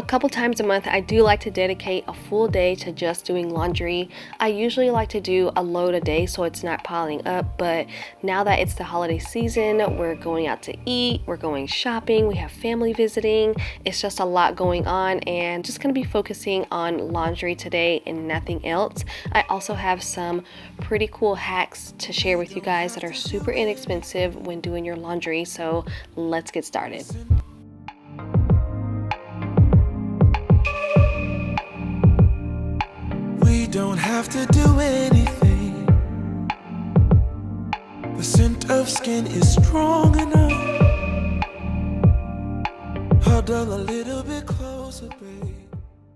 A couple times a month, I do like to dedicate a full day to just doing laundry. I usually like to do a load a day so it's not piling up, but now that it's the holiday season, we're going out to eat, we're going shopping, we have family visiting. It's just a lot going on, and just going to be focusing on laundry today and nothing else. I also have some pretty cool hacks to share with you guys that are super inexpensive when doing your laundry, so let's get started. We don't have to do anything. The scent of skin is strong enough. Huddle a little bit closer, babe.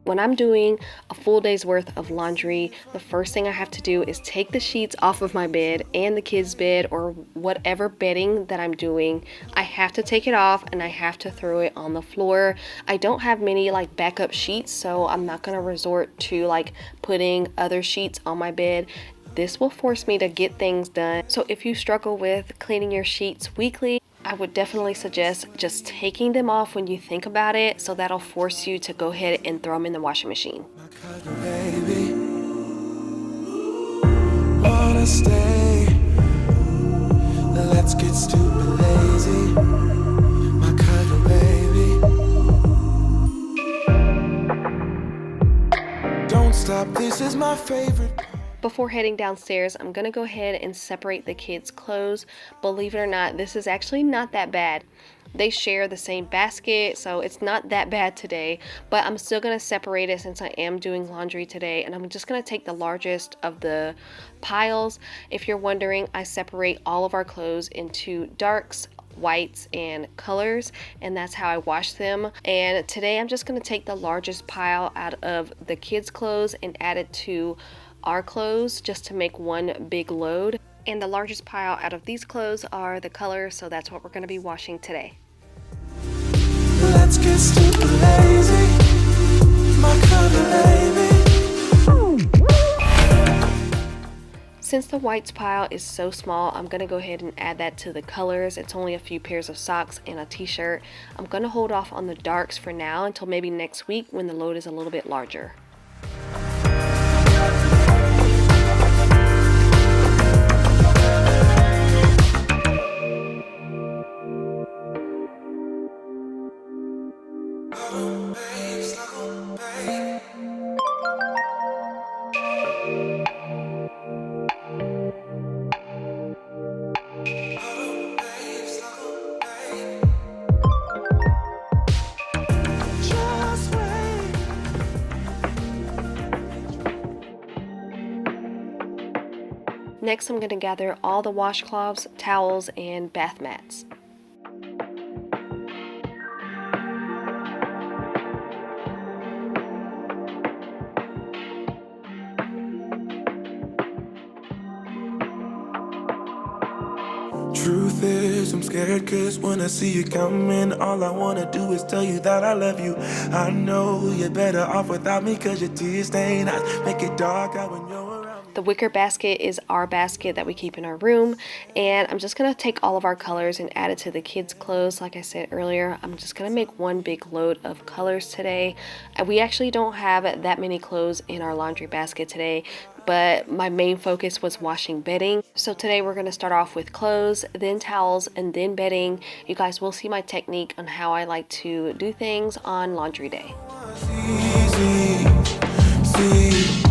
When I'm doing a full day's worth of laundry, the first thing I have to do is take the sheets off of my bed and the kids' bed or whatever bedding that I'm doing. I have to take it off and I have to throw it on the floor. I don't have many like backup sheets, so I'm not going to resort to like putting other sheets on my bed. This will force me to get things done. So if you struggle with cleaning your sheets weekly, I would definitely suggest just taking them off when you think about it, so that'll force you to go ahead and throw them in the washing machine. My cuddle baby, wanna stay? Let's get stupid lazy. My cuddle baby, don't stop, this is my favorite. Before heading downstairs, I'm gonna go ahead and separate the kids' clothes. Believe it or not, this is actually not that bad. They share the same basket, so it's not that bad today, but I'm still gonna separate it since I am doing laundry today, and I'm just gonna take the largest of the piles. If you're wondering, I separate all of our clothes into darks, whites, and colors, and that's how I wash them. And today I'm just gonna take the largest pile out of the kids' clothes and add it to our clothes just to make one big load. And the largest pile out of these clothes are the colors, so that's what we're going to be washing today. Let's get stupid lazy. My cuddle baby. Since the whites pile is so small, I'm going to go ahead and add that to the colors. It's only a few pairs of socks and a t-shirt. I'm going to hold off on the darks for now until maybe next week when the load is a little bit larger. Next, I'm going to gather all the washcloths, towels, and bath mats. Truth is, I'm scared, cause when I see you coming, all I wanna do is tell you that I love you. I know you're better off without me, cause your tears stain eyes make it dark out when you're around me. The wicker basket is our basket that we keep in our room, and I'm just going to take all of our colors and add it to the kids' clothes. Like I said earlier, I'm just going to make one big load of colors today. We actually don't have that many clothes in our laundry basket today, but my main focus was washing bedding. So today we're going to start off with clothes, then towels, and then bedding. You guys will see my technique on how I like to do things on laundry day. Easy, see,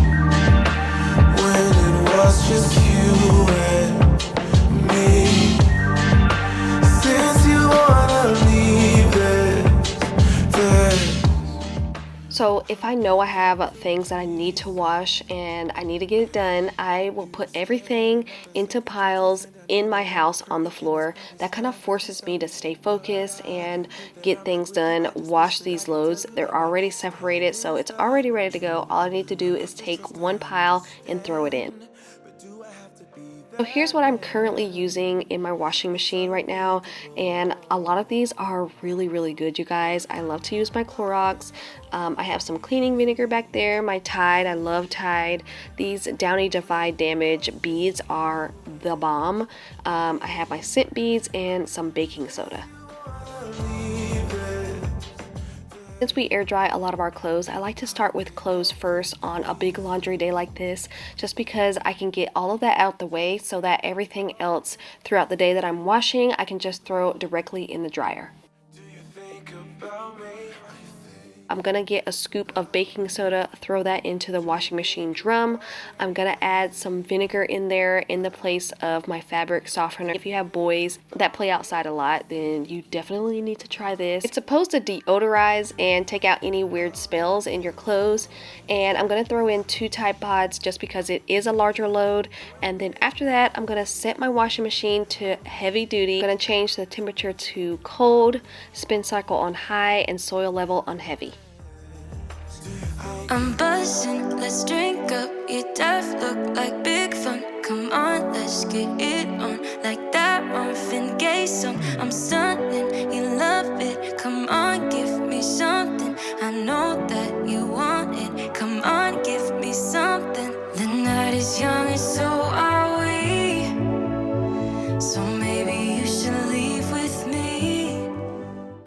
when it was just you and me. Since you wanna leave this. So if I know I have things that I need to wash and I need to get it done, I will put everything into piles in my house on the floor. That kind of forces me to stay focused and get things done, wash these loads. They're already separated, so it's already ready to go. All I need to do is take one pile and throw it in. So here's what I'm currently using in my washing machine right now, and a lot of these are really good, you guys. I love to use my Clorox. I have some cleaning vinegar back there, my Tide. I love Tide. These Downy Defy Damage beads are the bomb. I have my scent beads and some baking soda. Since we air dry a lot of our clothes, I like to start with clothes first on a big laundry day like this, just because I can get all of that out the way so that everything else throughout the day that I'm washing, I can just throw directly in the dryer. I'm gonna get a scoop of baking soda, throw that into the washing machine drum. I'm gonna add some vinegar in there in the place of my fabric softener. If you have boys that play outside a lot, then you definitely need to try this. It's supposed to deodorize and take out any weird smells in your clothes. And I'm gonna throw in 2 Tide Pods just because it is a larger load. And then after that, I'm gonna set my washing machine to heavy duty. I'm gonna change the temperature to cold, spin cycle on high, and soil level on heavy. I'm buzzing, let's drink up. Your death look like big fun. Come on, let's get it on. Like that Marvin Gaye song. I'm stunning, you love it. Come on, give me something. I know that you want it. Come on, give me something. The night is young and so are we. So maybe you should leave with me.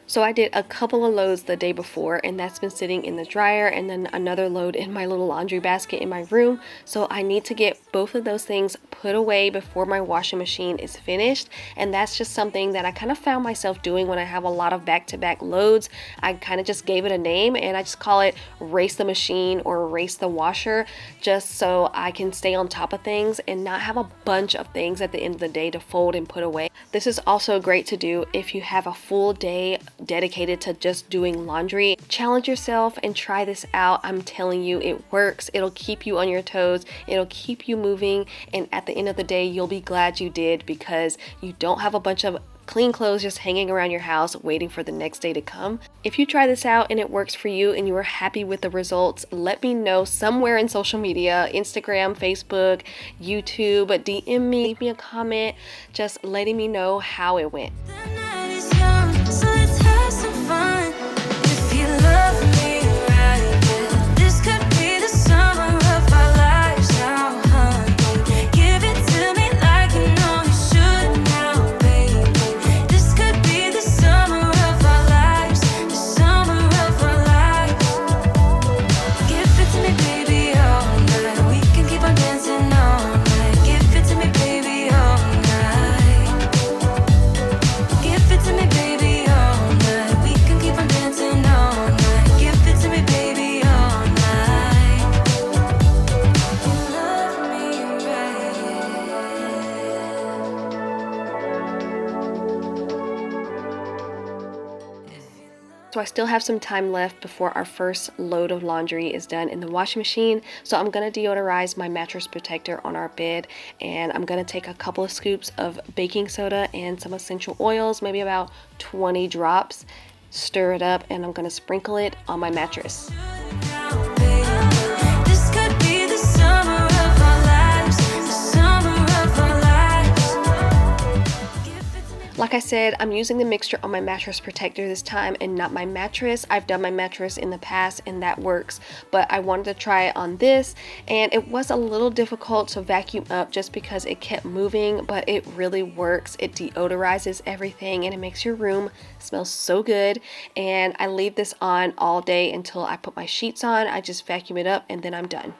So I did a couple of loads the day before, and that's been sitting in the dryer, and then another load in my little laundry basket in my room. So I need to get both of those things put away before my washing machine is finished. And that's just something that I kind of found myself doing when I have a lot of back-to-back loads. I kind of just gave it a name, and I just call it race the machine or race the washer, just so I can stay on top of things and not have a bunch of things at the end of the day to fold and put away. This is also great to do if you have a full day dedicated to just doing laundry. Challenge yourself and try this out. I'm telling you, it works. It'll keep you on your toes. It'll keep you moving. And at the end of the day, you'll be glad you did, because you don't have a bunch of clean clothes just hanging around your house waiting for the next day to come. If you try this out and it works for you and you are happy with the results, let me know somewhere in social media, Instagram, Facebook, YouTube, DM me, leave me a comment, just letting me know how it went. The night is young, so let's have some fun. If you love me right, yeah, this could be the summer of our lives now, honey. Give it to me like you know you should now, baby. This could be the summer of our lives, the summer of our lives. Give it to me, baby, all night. We can keep on dancing all night. Give it to me, baby, all night. Give it to me, baby, all night. We can keep on dancing all night. Give it to me, baby, all night. You love me right. So I still have some time left before our first load of laundry is done in the washing machine. So I'm gonna deodorize my mattress protector on our bed, and I'm gonna take a couple of scoops of baking soda and some essential oils, maybe about 20 drops, stir it up, and I'm gonna sprinkle it on my mattress. This could be the summer of our lives, the summer of our lives. Give it to me. Like I said, I'm using the mixture on my mattress protector this time and not my mattress. I've done my mattress in the past and that works, but I wanted to try it on this, and it was a little difficult to vacuum up just because it kept moving, but it really works. It deodorizes everything and it makes your room smell so good. And I leave this on all day until I put my sheets on. I just vacuum it up and then I'm done.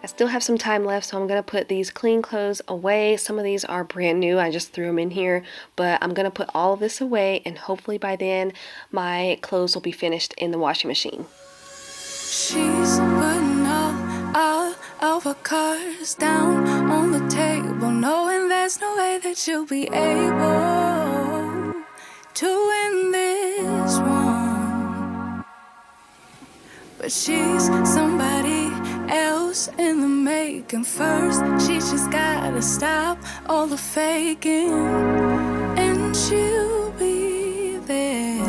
I still have some time left, so I'm going to put these clean clothes away. Some of these are brand new. I just threw them in here, but I'm going to put all of this away, and hopefully by then my clothes will be finished in the washing machine. She's putting all of her cards down on the table, knowing there's no way that you'll be able to win this one. But she's somebody else in the making. First, she just gotta stop all the faking, and she'll be there.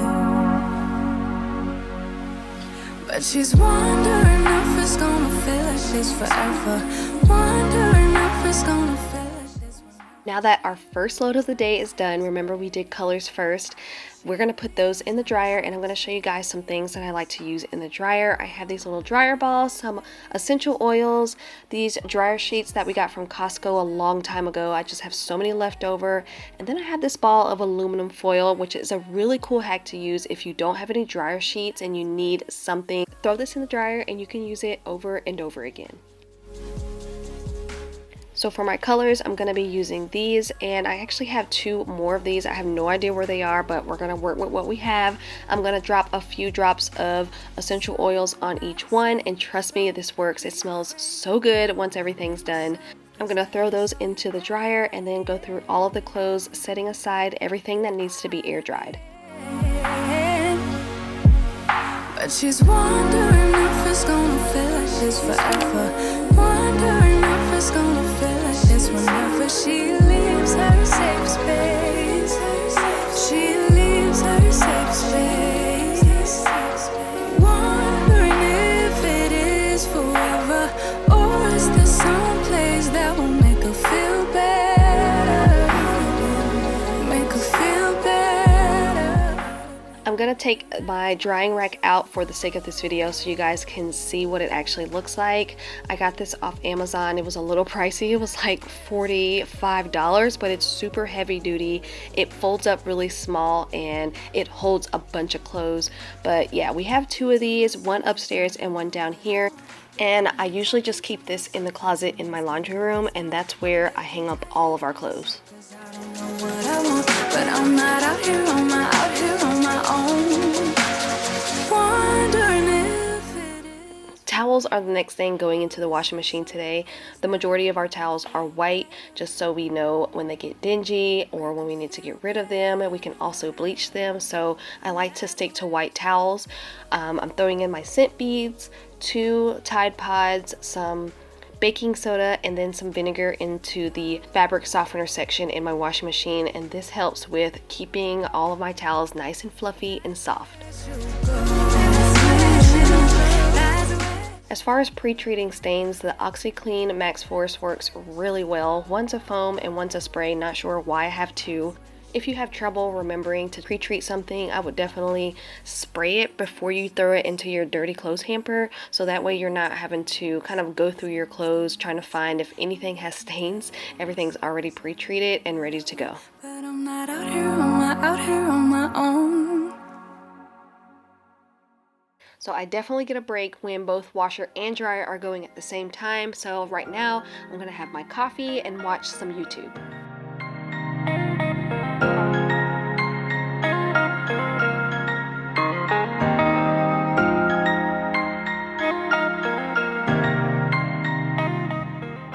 But she's wondering if it's gonna feel like she's forever. Wondering if it's gonna feel like she's forever. Now that our first load of the day is done, remember we did colors first, we're going to put those in the dryer, and I'm going to show you guys some things that I like to use in the dryer. I have these little dryer balls, some essential oils, these dryer sheets that we got from Costco a long time ago. I just have so many left over. And then I have this ball of aluminum foil, which is a really cool hack to use if you don't have any dryer sheets and you need something. Throw this in the dryer and you can use it over and over again. So for my colors, I'm going to be using these, and I actually have 2 more of these. I have no idea where they are, but we're going to work with what we have. I'm going to drop a few drops of essential oils on each one, and trust me, this works. It smells so good once everything's done. I'm going to throw those into the dryer and then go through all of the clothes, setting aside everything that needs to be air dried. But she's wondering if it's gonna feel like this forever. Wondering if it's gonna feel like this whenever she leaves her safe space. She leaves her safe space. Wondering if it is forever, or is there some place that will make her feel better? Make her feel better. I'm going to take my drying rack out for the sake of this video so you guys can see what it actually looks like. I got this off Amazon. It was a little pricey. It was like $45, but it's super heavy duty. It folds up really small and it holds a bunch of clothes. But yeah, we have 2 of these, one upstairs and one down here. And I usually just keep this in the closet in my laundry room, and that's where I hang up all of our clothes. But I'm not out here on my own. Wondering if it is. Towels are the next thing going into the washing machine today. The majority of our towels are white, just so we know when they get dingy or when we need to get rid of them, and we can also bleach them. So I like to stick to white towels. I'm throwing in my scent beads, 2 Tide Pods, some baking soda, and then some vinegar into the fabric softener section in my washing machine, and this helps with keeping all of my towels nice and fluffy and soft. As far as pre-treating stains, the OxiClean Max Force works really well. One's a foam and one's a spray. Not sure why I have 2. If you have trouble remembering to pre-treat something, I would definitely spray it before you throw it into your dirty clothes hamper, so that way you're not having to kind of go through your clothes trying to find if anything has stains. Everything's already pre-treated and ready to go. But I'm not out here on my own. So I definitely get a break when both washer and dryer are going at the same time. So right now I'm gonna have my coffee and watch some YouTube.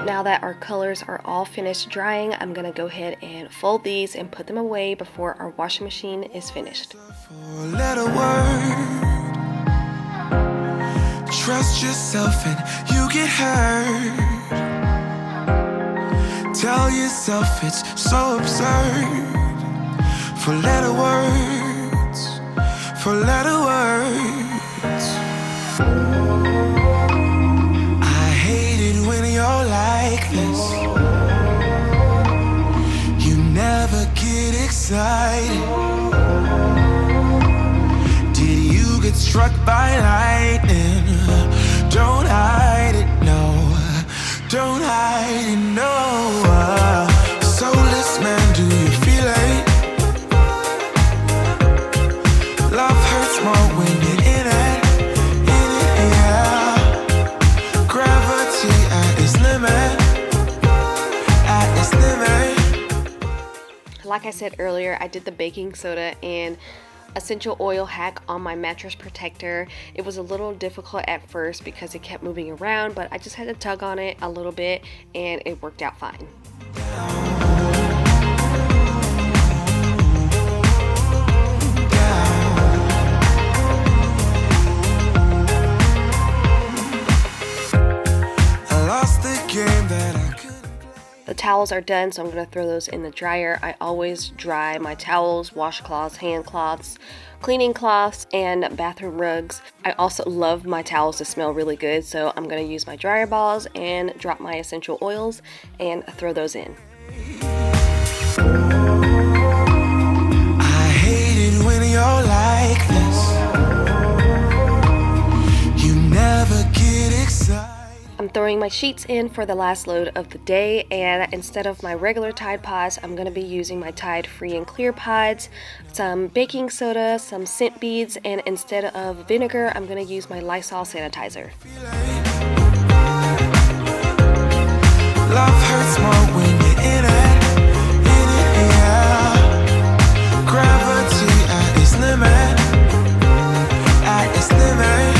Now that our colors are all finished drying, I'm gonna go ahead and fold these and put them away before our washing machine is finished. Let a word. Trust yourself and you get hurt. Tell yourself it's so absurd. 4-letter words, 4-letter words. I hate it when you're like this. You never get excited. Did you get struck by lightning? Don't hide it, no. Don't hide it, no. Soulless man, do you feel it? Love hurts more when you're in it, yeah. Gravity at its limit, at its limit. Like I said earlier, I did the baking soda and essential oil hack on my mattress protector. It was a little difficult at first because it kept moving around, but I just had to tug on it a little bit and it worked out fine. I lost the game that I couldn't. The towels are done, so I'm going to throw those in the dryer. I always dry my towels, washcloths, hand cloths, cleaning cloths, and bathroom rugs. I also love my towels to smell really good, so I'm going to use my dryer balls and drop my essential oils and throw those in. I'm throwing my sheets in for the last load of the day, and instead of my regular Tide pods, I'm going to be using my Tide Free and Clear pods, some baking soda, some scent beads, and instead of vinegar, I'm going to use my Lysol sanitizer. Love hurts more when you're in it, yeah. Gravity at its limit, at its limit.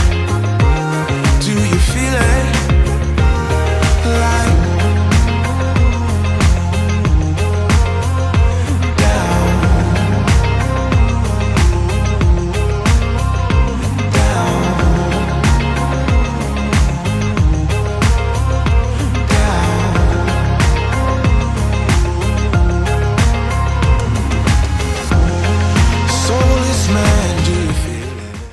Do you feel it? Like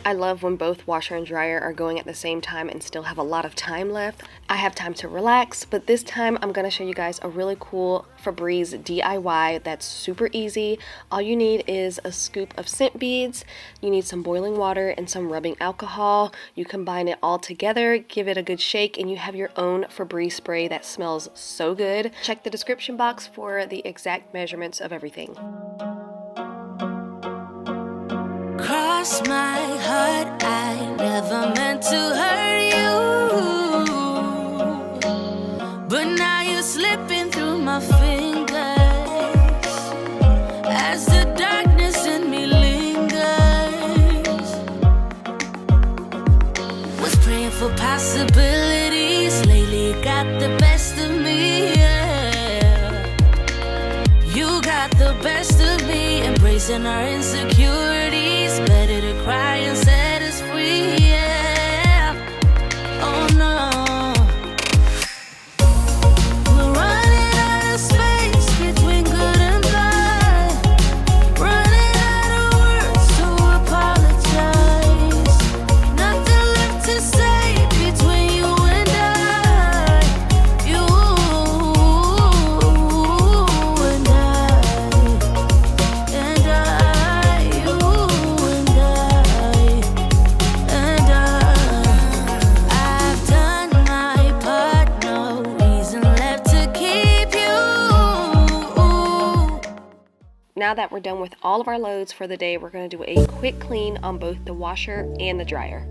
I love when both washer and dryer are going at the same time and still have a lot of time left. I have time to relax, but this time I'm going to show you guys a really cool Febreze DIY that's super easy. All you need is a scoop of scent beads, you need some boiling water and some rubbing alcohol. You combine it all together, give it a good shake, and you have your own Febreze spray that smells so good. Check the description box for the exact measurements of everything. Cross my heart, I never meant to hurt you, but now you're slipping through my fingers as the darkness in me lingers. Was praying for possibilities, lately got the best of me, yeah. You got the best of me, embracing our insecurities. Better to cry and set us free, yeah. Oh no, we're running out of space between good and bad, running out of words to apologize. Nothing left to say between you and I, you and I, you and I've done my part, no reason left to keep you. Now that we're done with all of our loads for the day, we're going to do a quick clean on both the washer and the dryer.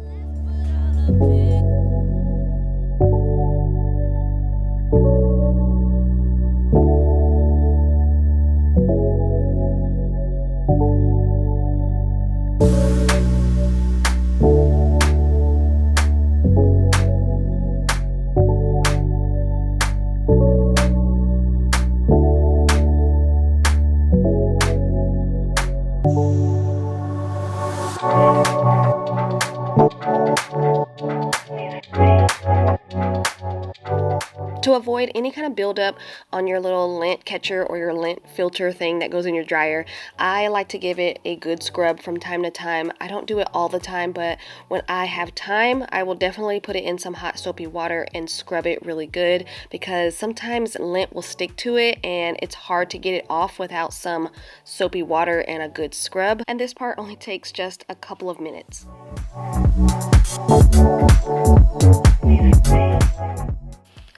To avoid any kind of buildup on your little lint catcher or your lint filter thing that goes in your dryer, I like to give it a good scrub from time to time. I don't do it all the time, but when I have time, I will definitely put it in some hot soapy water and scrub it really good, because sometimes lint will stick to it and it's hard to get it off without some soapy water and a good scrub. And this part only takes just a couple of minutes.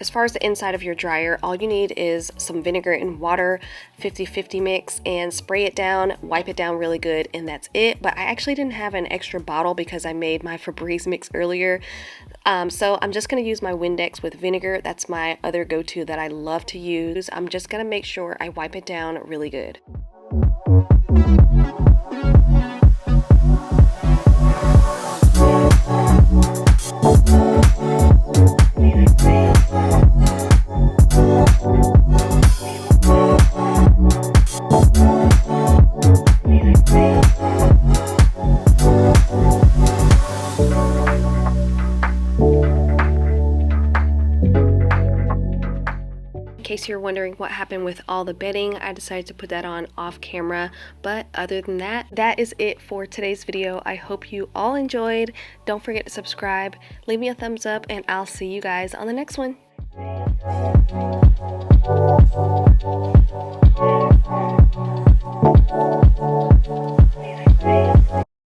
As far as the inside of your dryer, all you need is some vinegar and water, 50-50 mix, and spray it down, wipe it down really good, and that's it. But I actually didn't have an extra bottle because I made my Febreze mix earlier. So I'm just going to use my Windex with vinegar. That's my other go-to that I love to use. I'm just going to make sure I wipe it down really good. In case you're wondering what happened with all the bedding, I decided to put that on off camera. But other than that, that is it for today's video. I hope you all enjoyed. Don't forget to subscribe, leave me a thumbs up, and I'll see you guys on the next one.